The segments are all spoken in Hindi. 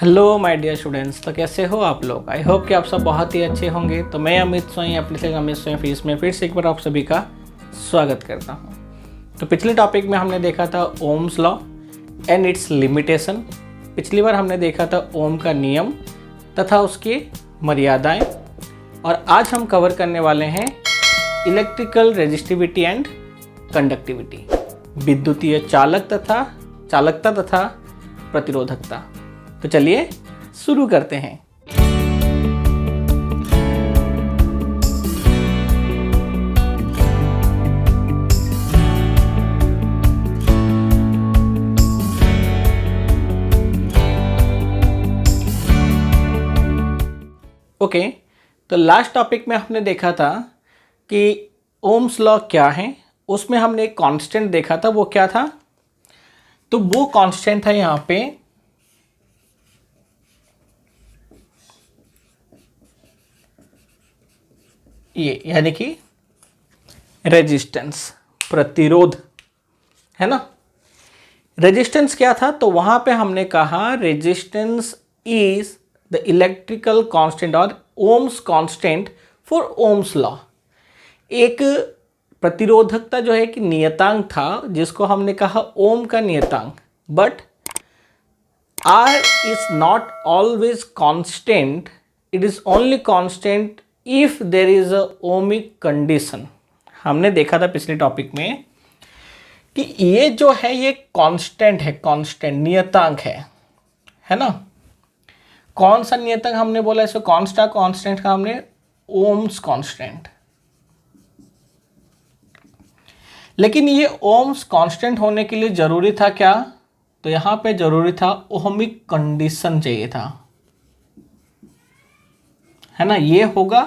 Hello my dear students. तो कैसे हो आप लोग? आई होप कि आप सब बहुत ही अच्छे होंगे। तो मैं अमित सोई अपने से अमित सोई फीस में फिर से एक बार आप सभी का स्वागत करता हूं। तो पिछले टॉपिक में हमने देखा था Ohm's law and it's limitation. पिछली बार हमने देखा था ओम का नियम तथा उसकी मर्यादाएं, और आज हम कवर करने वाले हैं इलेक्ट्रिकल रेजिस्टिविटी एंड कंडक्टिविटी, विद्युतीय चालकता तथा प्रतिरोधकता। तो चलिए शुरू करते हैं। ओके, तो लास्ट टॉपिक में हमने देखा था कि ओम्स लॉ क्या है। उसमें हमने एक कांस्टेंट देखा था, वो क्या था? तो वो कांस्टेंट था यहाँ पे ये, यानी कि रेजिस्टेंस, प्रतिरोध, है ना। रेजिस्टेंस क्या था? तो वहां पे हमने कहा resistance is the electrical constant और Ohm's constant for Ohm's law. एक प्रतिरोधकता जो है कि नियतांक था, जिसको हमने कहा ओम का नियतांक। But R is not always constant, it is only constant if there is a ohmic condition. हमने देखा था पिछले टॉपिक में कि ये जो है ये कांस्टेंट है, कांस्टेंट नियतांक है ना। कौन सा नियतांक हमने बोला इसको? कांस्टेंट का हमने ओम्स कांस्टेंट। लेकिन ये ओम्स कांस्टेंट होने के लिए जरूरी था क्या? तो यहां पे जरूरी था ओहमिक कंडीशन चाहिए था, है ना। ये होगा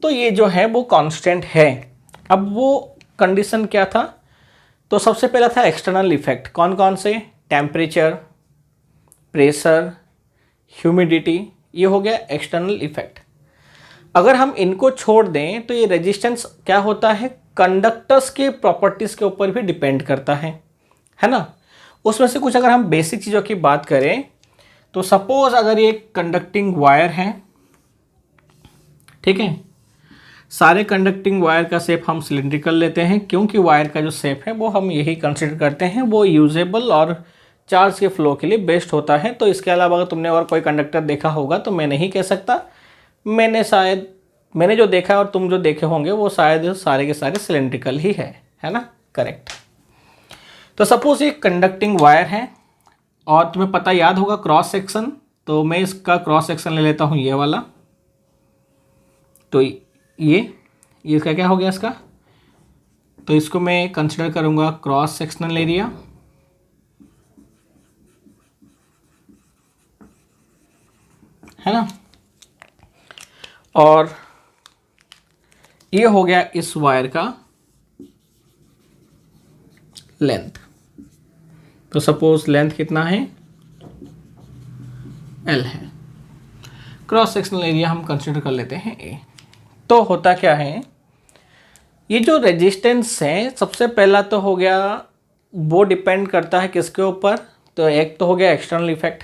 तो ये जो है वो कांस्टेंट है। अब वो कंडीशन क्या था? तो सबसे पहला था एक्सटर्नल इफेक्ट। कौन कौन से? टेम्परेचर, प्रेशर, ह्यूमिडिटी, ये हो गया एक्सटर्नल इफेक्ट। अगर हम इनको छोड़ दें तो ये रेजिस्टेंस क्या होता है? कंडक्टर्स के प्रॉपर्टीज के ऊपर भी डिपेंड करता है ना। उसमें से कुछ अगर हम बेसिक चीज़ों की बात करें तो सपोज अगर ये कंडक्टिंग वायर है, ठीक है। सारे कंडक्टिंग वायर का शेप हम सिलिंड्रिकल लेते हैं, क्योंकि वायर का जो शेप है वो हम यही कंसिडर करते हैं, वो यूजेबल और चार्ज के फ्लो के लिए बेस्ट होता है। तो इसके अलावा अगर तुमने और कोई कंडक्टर देखा होगा तो मैं नहीं कह सकता। मैंने जो देखा और तुम जो देखे होंगे वो शायद सारे के सारे सिलिंड्रिकल ही है ना। करेक्ट। तो सपोज ये कंडक्टिंग वायर है और तुम्हें पता याद होगा क्रॉस सेक्शन। तो मैं इसका क्रॉस सेक्शन ले लेता हूँ, ये वाला। तो ये इसका क्या हो गया इसका? तो इसको मैं कंसिडर करूंगा क्रॉस सेक्शनल एरिया, है ना। और ये हो गया इस वायर का लेंथ। तो सपोज लेंथ कितना है? L है। क्रॉस सेक्शनल एरिया हम कंसिडर कर लेते हैं A। तो होता क्या है, ये जो रेजिस्टेंस है सबसे पहला तो हो गया, वो डिपेंड करता है किसके ऊपर? तो एक तो हो गया एक्सटर्नल इफेक्ट।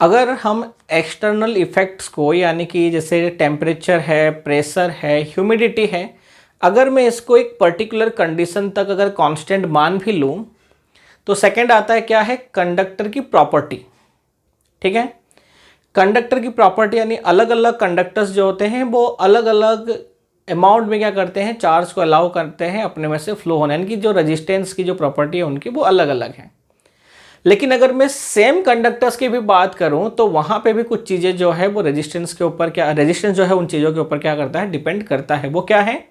अगर हम एक्सटर्नल इफेक्ट्स को, यानी कि जैसे टेम्परेचर है, प्रेशर है, ह्यूमिडिटी है, अगर मैं इसको एक पर्टिकुलर कंडीशन तक अगर कांस्टेंट मान भी लूँ तो सेकंड आता है क्या है? कंडक्टर की प्रॉपर्टी, ठीक है। कंडक्टर की प्रॉपर्टी यानी अलग अलग कंडक्टर्स जो होते हैं वो अलग अलग अमाउंट में क्या करते हैं? चार्ज को अलाउ करते हैं अपने में से फ्लो होने, यानी कि जो रेजिस्टेंस की जो प्रॉपर्टी है उनकी वो अलग अलग है। लेकिन अगर मैं सेम कंडक्टर्स की भी बात करूं तो वहां पे भी कुछ चीज़ें जो है वो रेजिस्टेंस के ऊपर क्या, रेजिस्टेंस जो है उन चीज़ों के ऊपर क्या करता है? डिपेंड करता है। वो क्या है?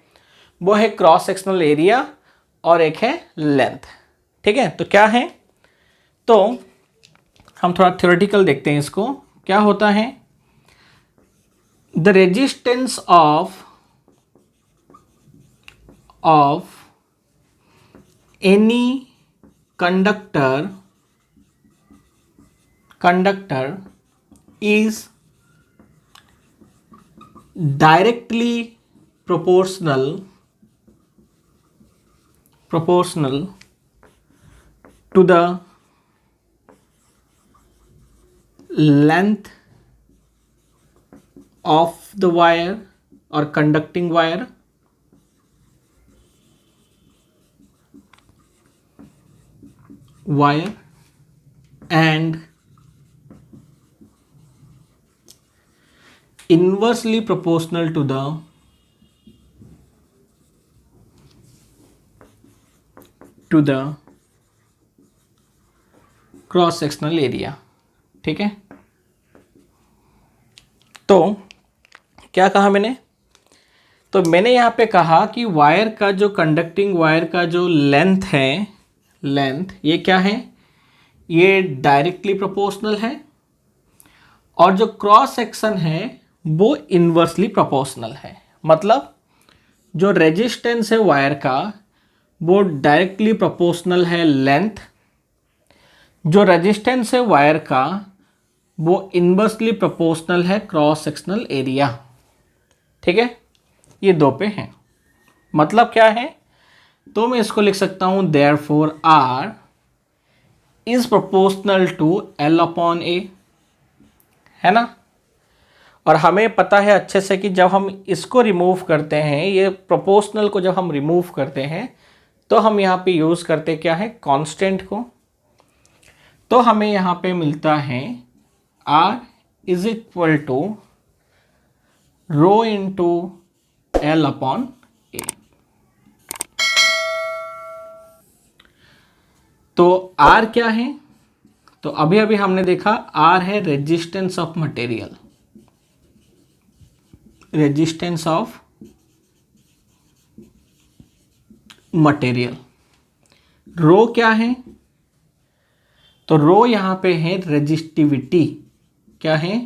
वो है क्रॉस सेक्शनल एरिया और एक है लेंथ, ठीक है। तो क्या है? तो हम थोड़ा थ्योरेटिकल देखते हैं इसको। क्या होता है? The resistance of any conductor is directly proportional to the length of the wire और conducting wire and inversely proportional to the cross sectional area. ठीक है, तो क्या कहा मैंने? तो मैंने यहाँ पे कहा कि वायर का जो कंडक्टिंग वायर का जो लेंथ है, लेंथ ये क्या है? ये डायरेक्टली प्रोपोर्शनल है और जो क्रॉस सेक्शन है वो इन्वर्सली प्रोपोर्शनल है। मतलब जो रेजिस्टेंस है वायर का वो डायरेक्टली प्रोपोर्शनल है लेंथ, जो रेजिस्टेंस है वायर का वो इन्वर्सली प्रोपोर्शनल है क्रॉस सेक्शनल एरिया। ठीक है, ये दो पे हैं। मतलब क्या है? तो मैं इसको लिख सकता हूं therefore R is proportional to L upon A, है ना। और हमें पता है अच्छे से कि जब हम इसको रिमूव करते हैं, ये प्रोपोर्शनल को जब हम रिमूव करते हैं तो हम यहाँ पे यूज़ करते क्या है? कांस्टेंट को। तो हमें यहाँ पे मिलता है R is equal to rho into L upon A। तो R क्या है? तो अभी अभी हमने देखा R है resistance of material, resistance of material. Rho क्या है? तो रो यहां पे है रेजिस्टिविटी। क्या है?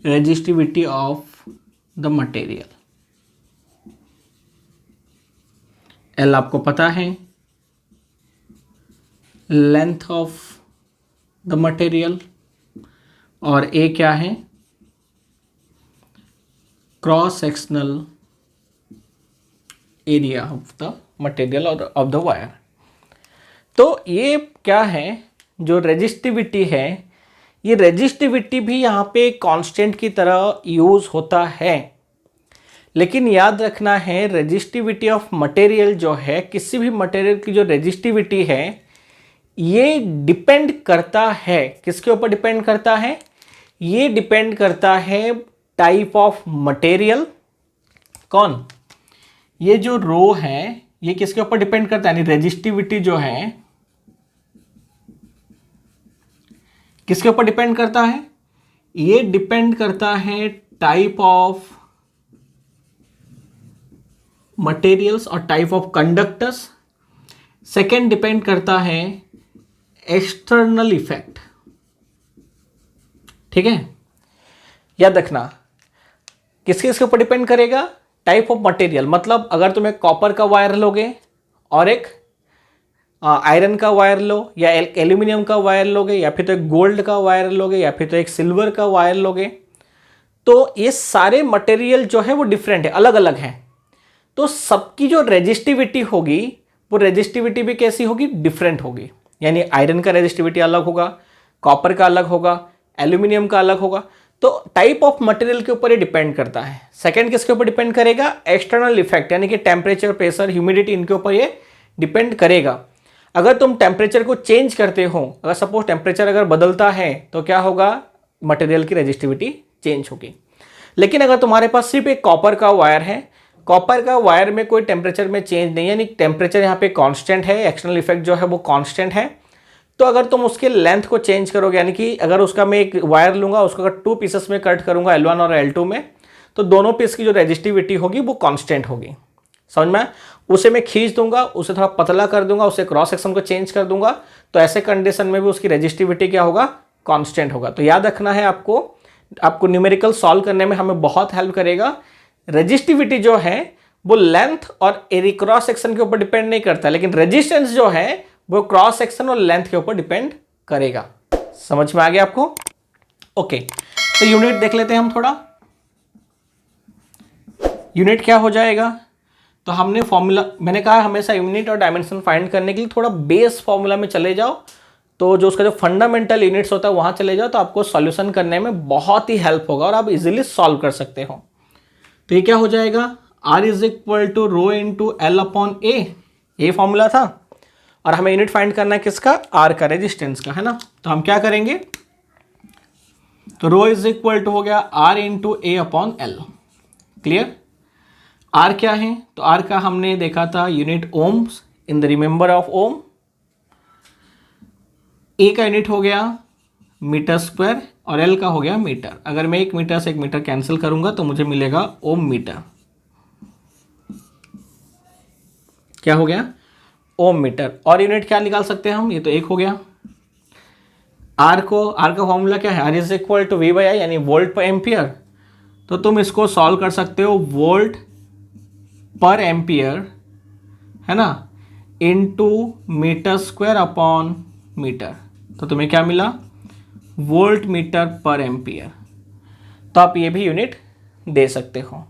Resistivity of the material. L आपको पता है, लेंथ ऑफ द मटेरियल, और ए क्या है? Cross sectional area of the material और ऑफ द वायर। तो ये क्या है? जो रेजिस्टिविटी है, ये रेजिस्टिविटी भी यहाँ पे कांस्टेंट की तरह यूज होता है, लेकिन याद रखना है रेजिस्टिविटी ऑफ मटेरियल जो है, किसी भी मटेरियल की जो रेजिस्टिविटी है ये डिपेंड करता है, किसके ऊपर डिपेंड करता है? ये डिपेंड करता है टाइप ऑफ मटेरियल। कौन? ये जो रो है ये किसके ऊपर डिपेंड करता है? यानी रेजिस्टिविटी जो है किसके ऊपर डिपेंड करता है? ये डिपेंड करता है टाइप ऑफ मटेरियल्स और type of conductors. Second depend करता है एक्सटर्नल इफेक्ट। ठीक है, याद रखना किसके किसके ऊपर डिपेंड करेगा? Type of material. मतलब अगर तुम एक कॉपर का वायर लोगे और एक आयरन का वायर लो, या एक एल्यूमिनियम का वायर लोगे, या फिर तो एक गोल्ड का वायर लोगे, या फिर तो एक सिल्वर का वायर लोगे, तो ये सारे मटेरियल जो है वो डिफरेंट है, अलग अलग हैं। तो सबकी जो रेजिस्टिविटी होगी वो रेजिस्टिविटी भी कैसी होगी? डिफरेंट होगी। यानी आयरन का रेजिस्टिविटी अलग होगा, कॉपर का अलग होगा, एल्यूमिनियम का अलग होगा। तो टाइप ऑफ मटेरियल के ऊपर ये डिपेंड करता है। सेकंड किसके ऊपर डिपेंड करेगा? एक्सटर्नल इफेक्ट, यानी कि टेम्परेचर, प्रेशर, ह्यूमिडिटी, इनके ऊपर ये डिपेंड करेगा। अगर तुम टेम्परेचर को चेंज करते हो, अगर सपोज टेम्परेचर अगर बदलता है तो क्या होगा? मटेरियल की रेजिस्टिविटी चेंज होगी। लेकिन अगर तुम्हारे पास सिर्फ एक कॉपर का वायर है, कॉपर का वायर में कोई टेम्परेचर में चेंज नहीं है, यानी टेम्परेचर यहाँ पे कांस्टेंट है, एक्सटर्नल इफेक्ट जो है वो कांस्टेंट है, तो अगर तुम उसके लेंथ को चेंज करोगे, यानी कि अगर उसका मैं एक वायर लूंगा, उसको अगर 2 पीसेस में कट करूंगा, L1 और L2 में, तो दोनों पीस की जो रेजिस्टिविटी होगी वो कांस्टेंट होगी। समझ में? उसे मैं खींच दूंगा, उसे थोड़ा पतला कर दूंगा, उसे क्रॉस सेक्शन को चेंज कर दूंगा, तो ऐसे कंडीशन में भी उसकी रेजिस्टिविटी क्या होगा? कांस्टेंट होगा। तो याद रखना है आपको न्यूमेरिकल सॉल्व करने में हमें बहुत हेल्प करेगा। रेजिस्टिविटी जो है वो लेंथ और एरिया क्रॉस सेक्शन के ऊपर डिपेंड नहीं करता, लेकिन रेजिस्टेंस जो है वो क्रॉस सेक्शन और लेंथ के ऊपर डिपेंड करेगा। समझ में आ गया आपको? ओके, तो यूनिट देख लेते हैं हम थोड़ा। यूनिट क्या हो जाएगा? तो हमने फॉर्मूला, मैंने कहा हमेशा यूनिट और डायमेंशन फाइंड करने के लिए थोड़ा बेस फॉर्मूला में चले जाओ, तो जो उसका जो फंडामेंटल यूनिट्स होता है वहाँ चले जाओ, तो आपको सॉल्यूशन करने में बहुत ही हेल्प होगा और आप इजीली सॉल्व कर सकते हो। तो ये क्या हो जाएगा, R is equal to rho into L upon A, ये फॉर्मूला था, और हमें यूनिट फाइंड करना है किसका, R का, रेजिस्टेंस का, है ना। तो हम क्या करेंगे, तो रो इज इक्वल टू हो गया R into A upon L. Clear. R क्या है, तो R का हमने देखा था unit ohms in the remember of ohm. A का यूनिट हो गया मीटर स्क्वायर और एल का हो गया मीटर। अगर मैं 1 मीटर से 1 मीटर कैंसिल करूंगा तो मुझे मिलेगा ओम मीटर। क्या हो गया, ओम मीटर। और यूनिट क्या निकाल सकते हैं हम, ये तो 1 हो गया। आर का फॉर्मूला क्या है, R is equal to V by I, यानी वोल्ट पर एम्पियर। तो तुम इसको सॉल्व कर सकते हो वोल्ट पर एम्पियर, है ना, into metre square upon metre. तो तुम्हें क्या मिला, वोल्ट मीटर पर एम्पियर। तो आप ये भी यूनिट दे सकते हो।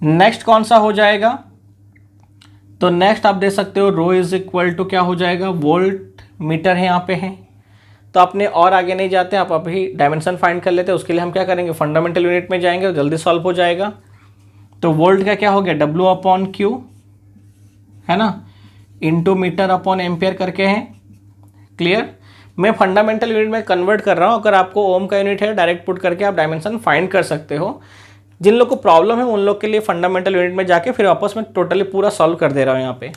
नेक्स्ट कौन सा हो जाएगा, तो नेक्स्ट आप दे सकते हो रो इज इक्वल टू क्या हो जाएगा, वोल्ट मीटर है यहाँ पे है। तो अपने और आगे नहीं जाते, आप अभी डायमेंशन फाइंड कर लेते हैं। उसके लिए हम क्या करेंगे, फंडामेंटल यूनिट में जाएंगे और जल्दी सॉल्व हो जाएगा। तो वोल्ट का क्या हो गया, W अपॉन क्यू, है ना, इंटू मीटर अपॉन एम्पियर करके हैं। क्लियर। मैं फंडामेंटल यूनिट में कन्वर्ट कर रहा हूँ, अगर आपको ओम का यूनिट है डायरेक्ट पुट करके आप डायमेंशन फाइंड कर सकते हो। जिन लोग को प्रॉब्लम है उन लोग के लिए फंडामेंटल यूनिट में जाके फिर वापस में टोटली पूरा सॉल्व कर दे रहा हूँ यहाँ पे।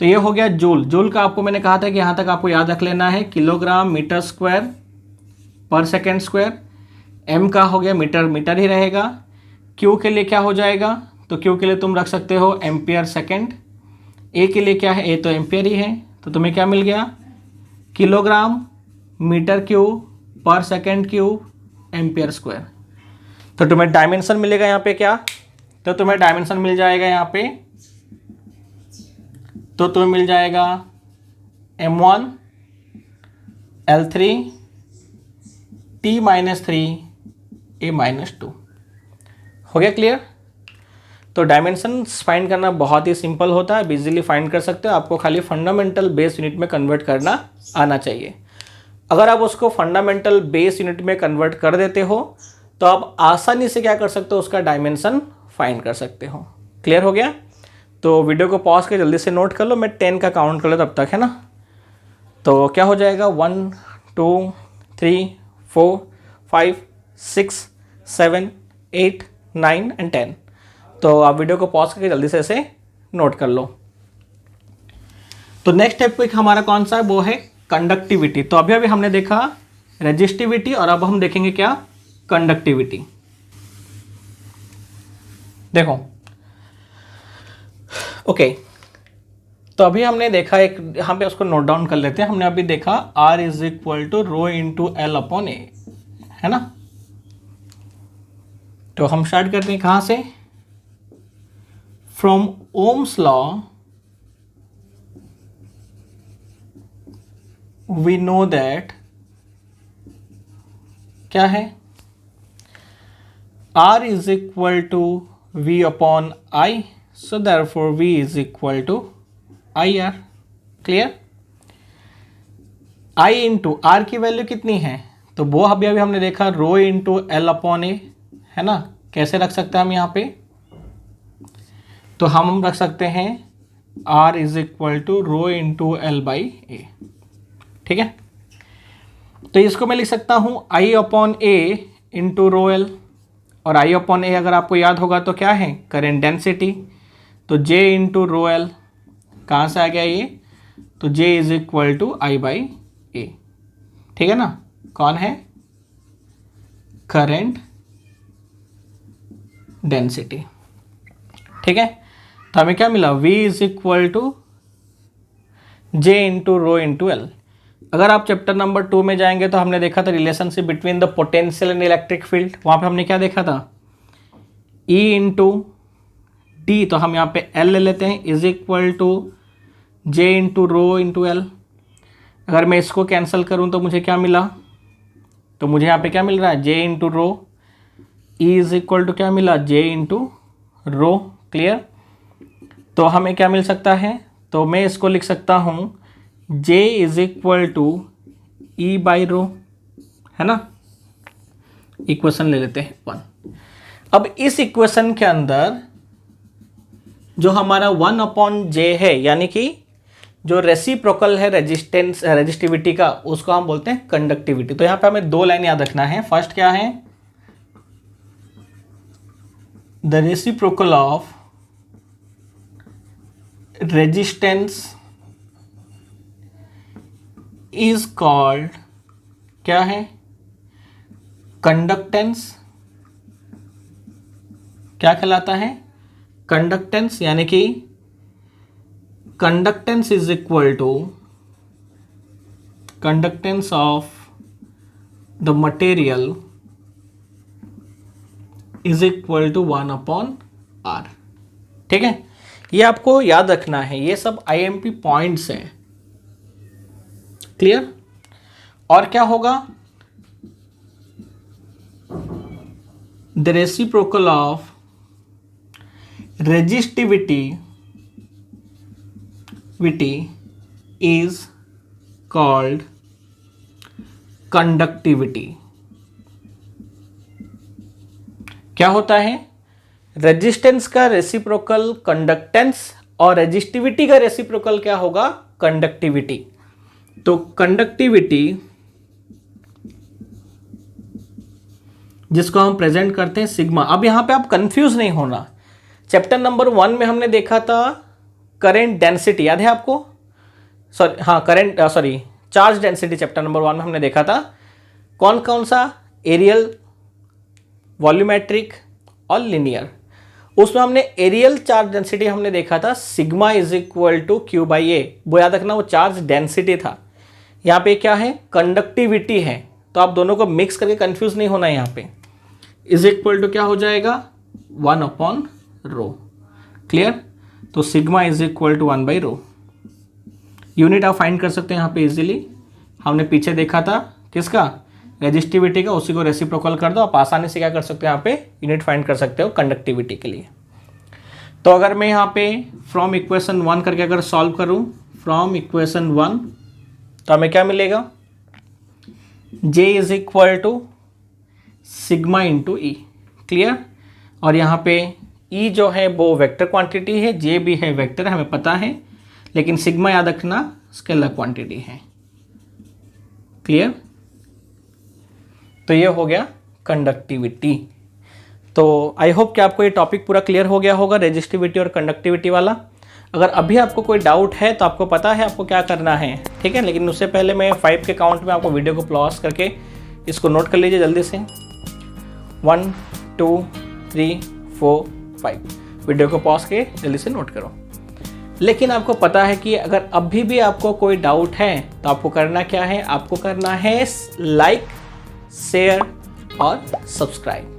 तो ये हो गया जूल। जूल का आपको मैंने कहा था कि यहाँ तक आपको याद रख लेना है, किलोग्राम मीटर स्क्वायर पर सेकेंड स्क्वायर। एम का हो गया मीटर, मीटर ही रहेगा। क्यू के लिए क्या हो जाएगा, तो क्यू के लिए तुम रख सकते हो एम्पियर सेकेंड। ए के लिए क्या है, ए तो एम्पियर ही है। तो तुम्हें क्या मिल गया, किलोग्राम मीटर क्यूब पर सेकेंड क्यूब एम्पियर स्क्वायर। तो तुम्हें डायमेंशन मिलेगा यहाँ पे क्या, तो तुम्हें डायमेंशन मिल जाएगा यहाँ पे, तो तुम्हें मिल जाएगा M1 L3 T-3 A-2। हो गया क्लियर। तो डायमेंशन फाइंड करना बहुत ही सिंपल होता है, इजीली फाइंड कर सकते हो। आपको खाली फंडामेंटल बेस यूनिट में कन्वर्ट करना आना चाहिए। अगर आप उसको फंडामेंटल बेस यूनिट में कन्वर्ट कर देते हो तो आप आसानी से क्या कर सकते हो, उसका डायमेंशन फाइंड कर सकते हो। क्लियर हो गया। तो वीडियो को पॉज कर जल्दी से नोट कर लो, मैं 10 का काउंट कर लो तब तक, है ना। तो क्या हो जाएगा, 1 2 3 4 5 6 7 8 9 एंड 10। तो आप वीडियो को पॉज करके जल्दी से इसे नोट कर लो। तो नेक्स्ट टॉपिक हमारा कौन सा है, वो है कंडक्टिविटी। तो अभी हमने देखा रेजिस्टिविटी और अब हम देखेंगे क्या, कंडक्टिविटी। देखो ओके, तो अभी हमने देखा एक, यहाँ पे उसको नोट डाउन कर लेते हैं। हमने अभी देखा R is equal to rho into L upon A, है ना। तो हम स्टार्ट करते हैं कहाँ से, from Ohm's law we know that क्या है, R is equal to V upon I, so therefore V is equal to IR। Clear. I into R की वैल्यू कितनी है, तो वो अभी हमने देखा rho into L upon A, है ना। कैसे रख सकते हैं हम यहाँ पे, तो हम रख सकते हैं R is equal to rho into L by A. ठीक है। तो इसको मैं लिख सकता हूँ I upon A into rho L, और I अपॉन ए अगर आपको याद होगा तो क्या है, करेंट डेंसिटी। तो J इंटू रो एल कहाँ से आ गया ये, तो J is equal to I by A. ठीक है ना, कौन है, करेंट डेंसिटी। ठीक है। तो हमें क्या मिला, V is equal to J into rho into L. अगर आप चैप्टर नंबर 2 में जाएंगे तो हमने देखा था relationship between the potential and electric field. वहाँ पे हमने क्या देखा था, E इंटू डी, तो हम यहाँ पे L ले लेते हैं, is equal to J into rho into L. अगर मैं इसको कैंसिल करूँ तो मुझे क्या मिला, तो मुझे यहाँ पे क्या मिल रहा है, J into rho, E is equal to क्या मिला, J इंटू रो। क्लियर। तो हमें क्या मिल सकता है, तो मैं इसको लिख सकता हूँ J is equal to E by rho, है ना। इक्वेशन ले लेते हैं 1। अब इस इक्वेशन के अंदर जो हमारा 1/j है, यानी कि जो रेसिप्रोकल है रेजिस्टिविटी का, उसको हम बोलते हैं कंडक्टिविटी। तो यहां पे हमें 2 लाइन याद रखना है। फर्स्ट क्या है, the reciprocal of resistance is called, क्या है, कंडक्टेंस। क्या कहलाता है, कंडक्टेंस, यानी कि conductance is equal to conductance of the material is equal to 1/r। ठीक है, ये आपको याद रखना है, ये सब IMP पॉइंट्स हैं। क्लियर। और क्या होगा, the reciprocal of resistivity is called conductivity. क्या होता है, रेजिस्टेंस का रेसिप्रोकल कंडक्टेंस और रेजिस्टिविटी का रेसिप्रोकल क्या होगा, कंडक्टिविटी। तो कंडक्टिविटी जिसको हम प्रेजेंट करते हैं सिग्मा। अब यहां पे आप कंफ्यूज नहीं होना। चैप्टर नंबर 1 में हमने देखा था करंट डेंसिटी, याद है आपको, चार्ज डेंसिटी चैप्टर नंबर 1 में हमने देखा था। कौन कौन सा, एरियल, वॉल्यूमेट्रिक और लिनियर। उसमें हमने एरियल चार्ज डेंसिटी हमने देखा था sigma is equal to Q by A. वो याद रखना, वो चार्ज डेंसिटी था। यहाँ पे क्या है, कंडक्टिविटी है। तो आप दोनों को मिक्स करके कंफ्यूज नहीं होना। यहाँ पे इज इक्वल टू क्या हो जाएगा, 1/रो। क्लियर। तो सिग्मा इज इक्वल टू 1/रो। यूनिट आप फाइंड कर सकते हैं यहाँ पे इजीली। हमने पीछे देखा था किसका, रेजिस्टिविटी का, उसी को रेसिप्रोकल कर दो। आप आसानी से क्या कर सकते हो, यहाँ पे यूनिट फाइंड कर सकते हो कंडक्टिविटी के लिए। तो अगर मैं यहाँ पे फ्रॉम इक्वेशन 1 करके अगर सॉल्व करूँ, फ्रॉम इक्वेशन 1, तो हमें क्या मिलेगा, J is equal to sigma into E. Clear. और यहाँ पे E जो है वो वेक्टर क्वांटिटी है, J भी है वेक्टर, हमें पता है, लेकिन सिग्मा याद रखना स्केलर क्वांटिटी है। क्लियर। तो ये हो गया कंडक्टिविटी। तो आई होप कि आपको ये टॉपिक पूरा क्लियर हो गया होगा, रेजिस्टिविटी और कंडक्टिविटी वाला। अगर अभी आपको कोई डाउट है तो आपको पता है आपको क्या करना है, ठीक है। लेकिन उससे पहले मैं 5 के काउंट में आपको वीडियो को पॉज करके इसको नोट कर लीजिए जल्दी से। 1 2 3 4 5। वीडियो को पॉज के जल्दी से नोट करो। लेकिन आपको पता है कि अगर अभी भी आपको कोई डाउट है तो आपको करना क्या है, आपको करना है लाइक, शेयर और सब्सक्राइब।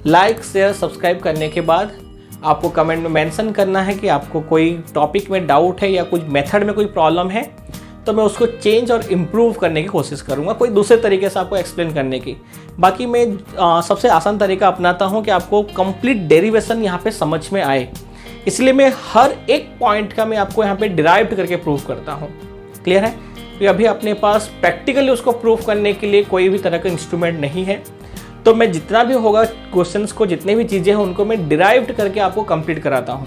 लाइक, शेयर, सब्सक्राइब करने के बाद आपको कमेंट में मेंशन करना है कि आपको कोई टॉपिक में डाउट है या कुछ मेथड में कोई प्रॉब्लम है, तो मैं उसको चेंज और इम्प्रूव करने की कोशिश करूँगा, कोई दूसरे तरीके से आपको एक्सप्लेन करने की। बाकी मैं सबसे आसान तरीका अपनाता हूँ कि आपको कंप्लीट डेरिवेशन यहाँ पे समझ में आए, इसलिए मैं हर एक पॉइंट का मैं आपको यहाँ पे डिराइव्ड करके प्रूव करता हूँ। क्लियर है। तो अभी अपने पास प्रैक्टिकली उसको प्रूव करने के लिए कोई भी तरह का इंस्ट्रूमेंट नहीं है, तो मैं जितना भी होगा क्वेश्चंस को, जितनी भी चीज़ें हैं उनको मैं डिराइव्ड करके आपको कंप्लीट कराता हूँ,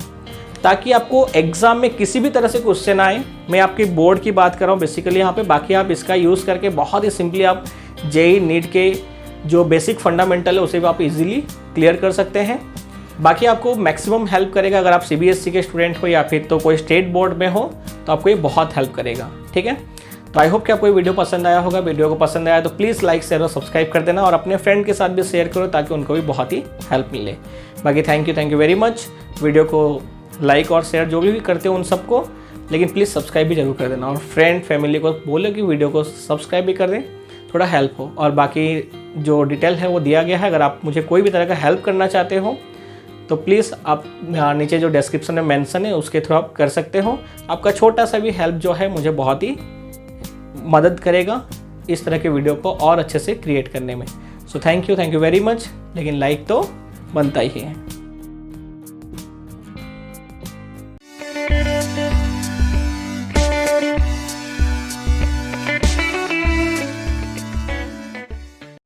ताकि आपको एग्जाम में किसी भी तरह से क्वेश्चन आए। मैं आपकी बोर्ड की बात कर रहा हूँ बेसिकली यहाँ पे। बाकी आप इसका यूज़ करके बहुत ही सिंपली आप जेईई नीट के जो बेसिक फंडामेंटल है उसे भी आप इजीली क्लियर कर सकते हैं। बाकी आपको मैक्सिमम हेल्प करेगा अगर आप CBSE के स्टूडेंट हो या फिर तो कोई स्टेट बोर्ड में हो, तो आपको ये बहुत हेल्प करेगा। ठीक है। तो आई होप कि आपको ये वीडियो पसंद आया होगा। वीडियो को पसंद आया तो प्लीज़ लाइक, शेयर और सब्सक्राइब कर देना और अपने फ्रेंड के साथ भी शेयर करो ताकि उनको भी बहुत ही हेल्प मिले। बाकी thank you very much. Video को लाइक और शेयर जो भी करते हो उन सबको, लेकिन प्लीज़ सब्सक्राइब भी जरूर कर देना और फ्रेंड फैमिली को बोलो कि वीडियो को सब्सक्राइब भी कर दें, थोड़ा हेल्प हो। और बाकी जो डिटेल है वो दिया गया है। अगर आप मुझे कोई भी तरह का हेल्प करना चाहते हो तो प्लीज़ आप नीचे जो डिस्क्रिप्शन में मेंशन है उसके थ्रू आप कर सकते हो। आपका छोटा सा भी हेल्प जो है मुझे बहुत ही मदद करेगा इस तरह के वीडियो को और अच्छे से क्रिएट करने में। So thank you very much. लेकिन लाइक तो बनता ही है।